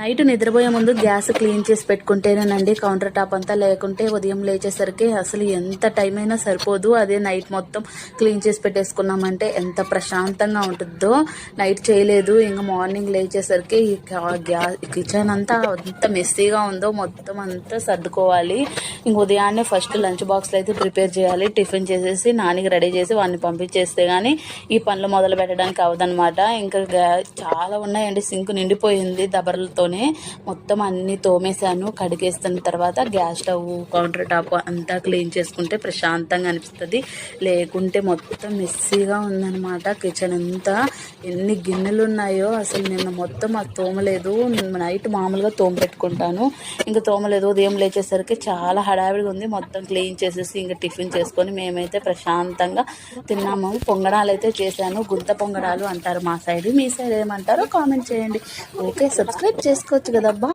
Night నిద్రపోయే ముందు gas clean చేసి పెట్టుకుంటేనేనండి కౌంటర్ టాప్ అంతా, లేకుంటే ఉదయం లేచేసరికి అసలు ఎంత టైం అయినా సరిపోదు. అదే నైట్ మొత్తం క్లీన్ చేసి పెట్టేసుకున్నామంటే ఎంత ప్రశాంతంగా ఉంటుందో. నైట్ చేయలేదు, ఇంకా మార్నింగ్ లేచేసరికి ఈ కిచెన్ అంతా ఎంత మెస్సీగా ఉందో మొత్తం అంతా సర్దుకోవాలి. ఇంక ఉదయాన్నే ఫస్ట్ లంచ్ బాక్స్లో అయితే ప్రిపేర్ చేయాలి. టిఫిన్ చేసేసి నానికి రెడీ చేసి వాడిని పంపించేస్తే కానీ ఈ పనులు మొదలు పెట్టడానికి అవదనమాట. ఇంకా చాలా ఉన్నాయండి, సింక్ నిండిపోయింది దబర్లతో. మొత్తం అన్ని తోమేశాను. కడిగేస్తున్న తర్వాత గ్యాస్ స్టవ్, కౌంటర్ టాప్ అంతా క్లీన్ చేసుకుంటే ప్రశాంతంగా అనిపిస్తుంది. లేకుంటే మొత్తం మెస్సీగా ఉందన్నమాట కిచెన్ అంతా. ఎన్ని గిన్నెలు ఉన్నాయో అసలు నిన్న మొత్తం అది తోమలేదు. నైట్ మామూలుగా తోమ పెట్టుకుంటాను, ఇంకా తోమలేదు. ఉదయం లేచేసరికి చాలా హడావిడిగా ఉంది. మొత్తం క్లీన్ చేసేసి ఇంకా టిఫిన్ చేసుకొని మేమైతే ప్రశాంతంగా తిన్నాము. పొంగడాలు అయితే చేశాను, గుంత పొంగడాలు అంటారు మా సైడ్. మీ సైడ్ ఏమంటారో కామెంట్ చేయండి. ఓకే, సబ్స్క్రైబ్ చేసుకోవచ్చు కదబ్బా.